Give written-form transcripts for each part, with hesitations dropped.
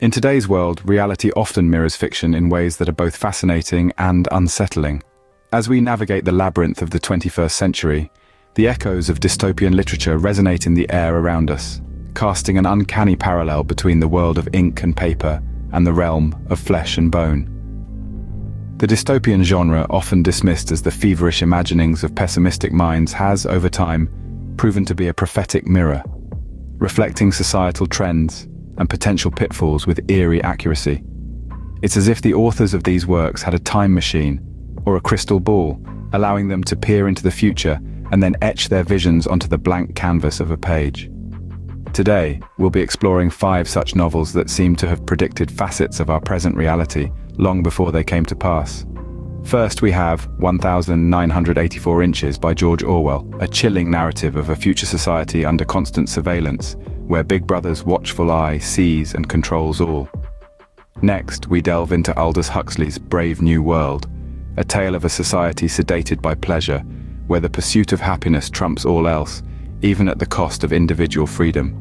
In today's world, reality often mirrors fiction in ways that are both fascinating and unsettling. As we navigate the labyrinth of the 21st century, the echoes of dystopian literature resonate in the air around us, casting an uncanny parallel between the world of ink and paper and the realm of flesh and bone. The dystopian genre, often dismissed as the feverish imaginings of pessimistic minds, has, over time, proven to be a prophetic mirror, reflecting societal trends and potential pitfalls with eerie accuracy. It's as if the authors of these works had a time machine or a crystal ball, allowing them to peer into the future and then etch their visions onto the blank canvas of a page. Today, we'll be exploring 5 such novels that seem to have predicted facets of our present reality long before they came to pass. First, we have 1984 Inches by George Orwell, a chilling narrative of a future society under constant surveillance, where Big Brother's watchful eye sees and controls all. Next, we delve into Aldous Huxley's Brave New World, a tale of a society sedated by pleasure, where the pursuit of happiness trumps all else, even at the cost of individual freedom.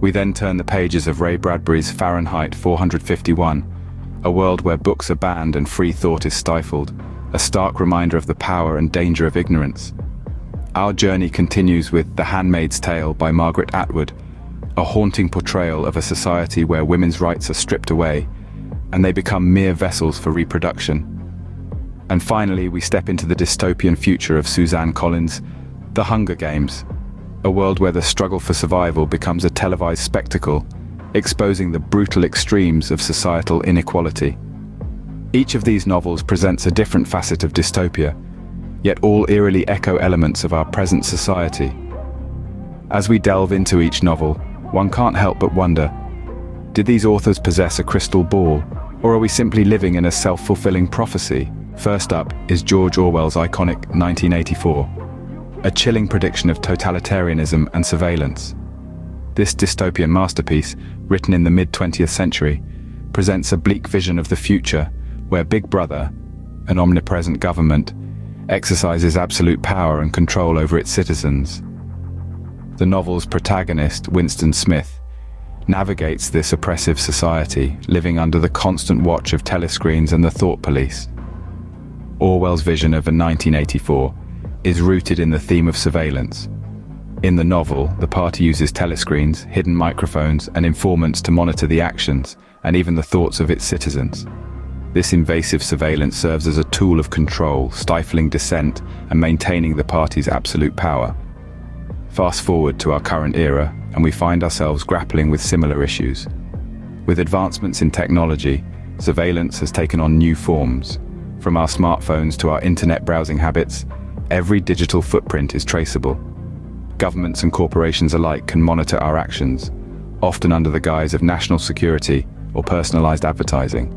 We then turn the pages of Ray Bradbury's Fahrenheit 451, a world where books are banned and free thought is stifled, a stark reminder of the power and danger of ignorance. Our journey continues with The Handmaid's Tale by Margaret Atwood, a haunting portrayal of a society where women's rights are stripped away, and they become mere vessels for reproduction. And finally, we step into the dystopian future of Suzanne Collins' The Hunger Games, a world where the struggle for survival becomes a televised spectacle, exposing the brutal extremes of societal inequality. Each of these novels presents a different facet of dystopia, yet all eerily echo elements of our present society. As we delve into each novel, one can't help but wonder, did these authors possess a crystal ball, or are we simply living in a self-fulfilling prophecy? First up is George Orwell's iconic 1984, a chilling prediction of totalitarianism and surveillance. This dystopian masterpiece, written in the mid-20th century, presents a bleak vision of the future where Big Brother, an omnipresent government, exercises absolute power and control over its citizens. The novel's protagonist, Winston Smith, navigates this oppressive society, living under the constant watch of telescreens and the thought police. Orwell's vision of a 1984 is rooted in the theme of surveillance. In the novel, the party uses telescreens, hidden microphones, and informants to monitor the actions and even the thoughts of its citizens. This invasive surveillance serves as a tool of control, stifling dissent and maintaining the party's absolute power. Fast forward to our current era, and we find ourselves grappling with similar issues. With advancements in technology, surveillance has taken on new forms. From our smartphones to our internet browsing habits, every digital footprint is traceable. Governments and corporations alike can monitor our actions, often under the guise of national security or personalized advertising.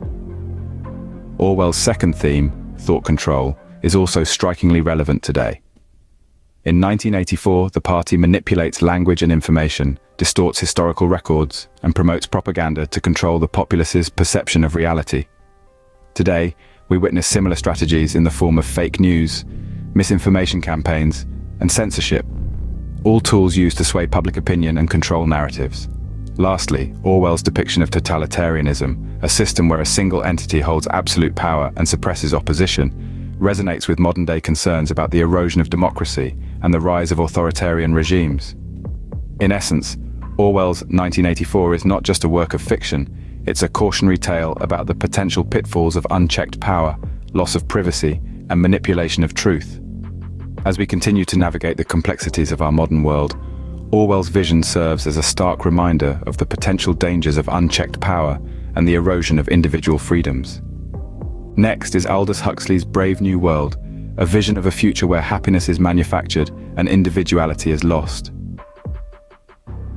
Orwell's second theme, thought control, is also strikingly relevant today. In 1984, the party manipulates language and information, distorts historical records, and promotes propaganda to control the populace's perception of reality. Today, we witness similar strategies in the form of fake news, misinformation campaigns, and censorship, all tools used to sway public opinion and control narratives. Lastly, Orwell's depiction of totalitarianism, a system where a single entity holds absolute power and suppresses opposition, resonates with modern-day concerns about the erosion of democracy and the rise of authoritarian regimes. In essence, Orwell's 1984 is not just a work of fiction, it's a cautionary tale about the potential pitfalls of unchecked power, loss of privacy, and manipulation of truth. As we continue to navigate the complexities of our modern world, Orwell's vision serves as a stark reminder of the potential dangers of unchecked power and the erosion of individual freedoms. Next is Aldous Huxley's Brave New World, a vision of a future where happiness is manufactured and individuality is lost.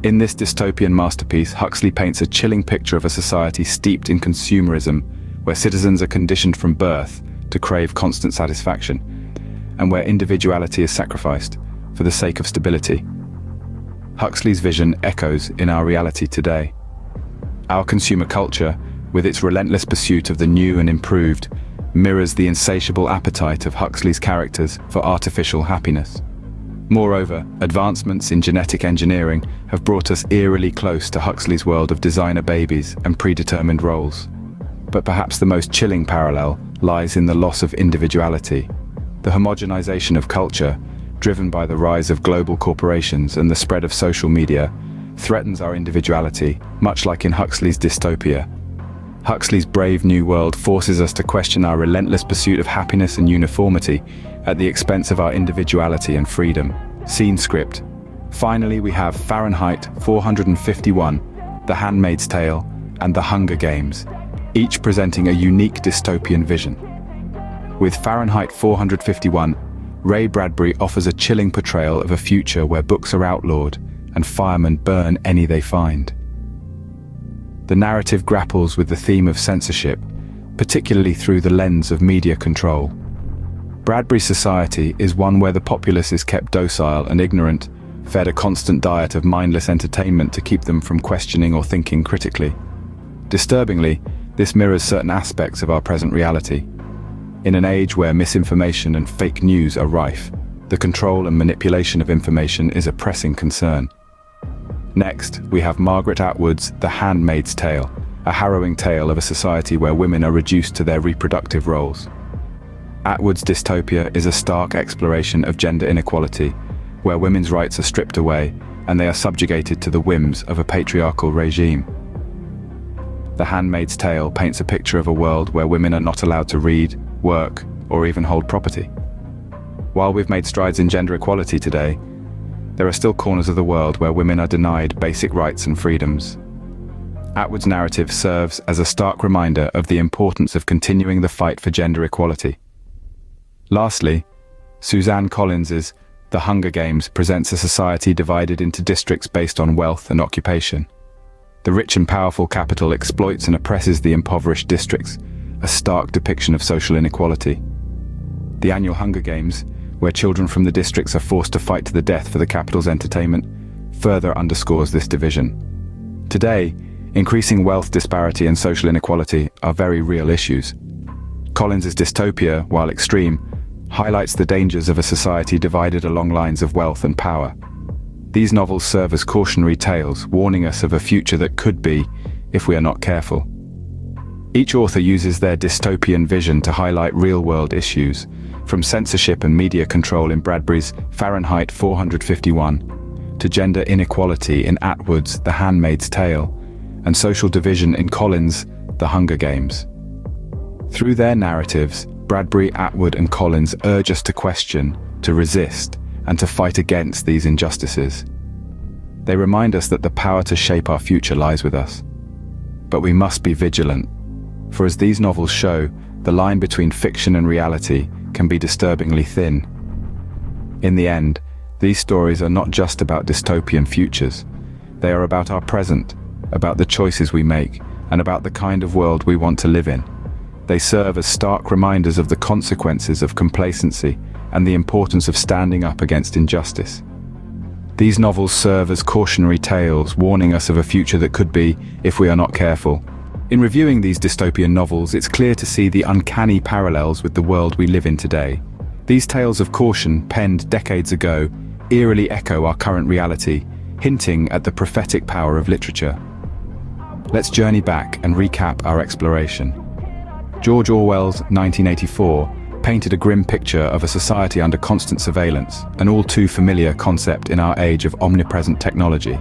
In this dystopian masterpiece, Huxley paints a chilling picture of a society steeped in consumerism, where citizens are conditioned from birth to crave constant satisfaction, and where individuality is sacrificed for the sake of stability. Huxley's vision echoes in our reality today. Our consumer culture, with its relentless pursuit of the new and improved, mirrors the insatiable appetite of Huxley's characters for artificial happiness. Moreover, advancements in genetic engineering have brought us eerily close to Huxley's world of designer babies and predetermined roles. But perhaps the most chilling parallel lies in the loss of individuality. The homogenization of culture, driven by the rise of global corporations and the spread of social media, threatens our individuality, much like in Huxley's Dystopia. Huxley's Brave New World forces us to question our relentless pursuit of happiness and uniformity at the expense of our individuality and freedom. Scene script. Finally, we have Fahrenheit 451, The Handmaid's Tale, and The Hunger Games, each presenting a unique dystopian vision. With Fahrenheit 451, Ray Bradbury offers a chilling portrayal of a future where books are outlawed and firemen burn any they find. The narrative grapples with the theme of censorship, particularly through the lens of media control. Bradbury's society is one where the populace is kept docile and ignorant, fed a constant diet of mindless entertainment to keep them from questioning or thinking critically. Disturbingly, this mirrors certain aspects of our present reality. In an age where misinformation and fake news are rife, the control and manipulation of information is a pressing concern. Next, we have Margaret Atwood's The Handmaid's Tale, a harrowing tale of a society where women are reduced to their reproductive roles. Atwood's Dystopia is a stark exploration of gender inequality, where women's rights are stripped away and they are subjugated to the whims of a patriarchal regime. The Handmaid's Tale paints a picture of a world where women are not allowed to read, work, or even hold property. While we've made strides in gender equality today, there are still corners of the world where women are denied basic rights and freedoms. Atwood's narrative serves as a stark reminder of the importance of continuing the fight for gender equality. Lastly, Suzanne Collins's The Hunger Games presents a society divided into districts based on wealth and occupation. The rich and powerful capital exploits and oppresses the impoverished districts, a stark depiction of social inequality. The annual Hunger Games, where children from the districts are forced to fight to the death for the capital's entertainment, further underscores this division. Today, increasing wealth disparity and social inequality are very real issues. Collins's Dystopia, while extreme, highlights the dangers of a society divided along lines of wealth and power. These novels serve as cautionary tales, warning us of a future that could be, if we are not careful. Each author uses their dystopian vision to highlight real-world issues, from censorship and media control in Bradbury's Fahrenheit 451, to gender inequality in Atwood's The Handmaid's Tale, and social division in Collins' The Hunger Games. Through their narratives, Bradbury, Atwood, and Collins urge us to question, to resist, and to fight against these injustices. They remind us that the power to shape our future lies with us. But we must be vigilant, for as these novels show, the line between fiction and reality can be disturbingly thin. In the end, these stories are not just about dystopian futures. They are about our present, about the choices we make, and about the kind of world we want to live in. They serve as stark reminders of the consequences of complacency and the importance of standing up against injustice. These novels serve as cautionary tales, warning us of a future that could be, if we are not careful. In reviewing these dystopian novels, it's clear to see the uncanny parallels with the world we live in today. These tales of caution, penned decades ago, eerily echo our current reality, hinting at the prophetic power of literature. Let's journey back and recap our exploration. George Orwell's 1984 painted a grim picture of a society under constant surveillance, an all too familiar concept in our age of omnipresent technology.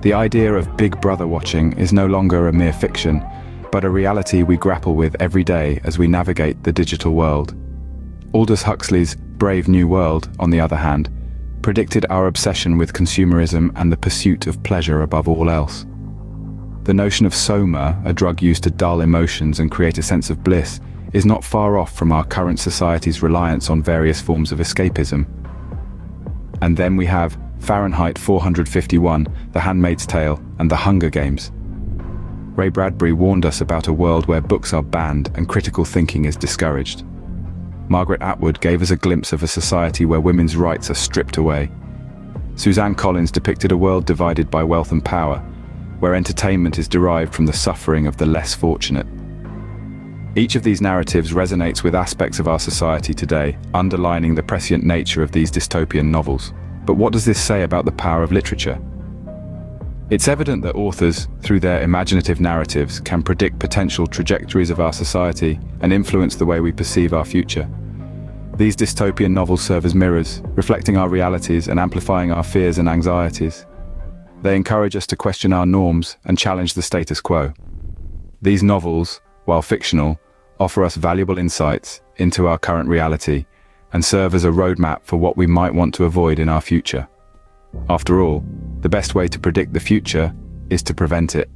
The idea of Big Brother watching is no longer a mere fiction, but a reality we grapple with every day as we navigate the digital world. Aldous Huxley's Brave New World, on the other hand, predicted our obsession with consumerism and the pursuit of pleasure above all else. The notion of soma, a drug used to dull emotions and create a sense of bliss, is not far off from our current society's reliance on various forms of escapism. And then we have Fahrenheit 451, The Handmaid's Tale, and The Hunger Games. Ray Bradbury warned us about a world where books are banned and critical thinking is discouraged. Margaret Atwood gave us a glimpse of a society where women's rights are stripped away. Suzanne Collins depicted a world divided by wealth and power, where entertainment is derived from the suffering of the less fortunate. Each of these narratives resonates with aspects of our society today, underlining the prescient nature of these dystopian novels. But what does this say about the power of literature? It's evident that authors, through their imaginative narratives, can predict potential trajectories of our society and influence the way we perceive our future. These dystopian novels serve as mirrors, reflecting our realities and amplifying our fears and anxieties. They encourage us to question our norms and challenge the status quo. These novels, while fictional, offer us valuable insights into our current reality and serve as a roadmap for what we might want to avoid in our future. After all, the best way to predict the future is to prevent it.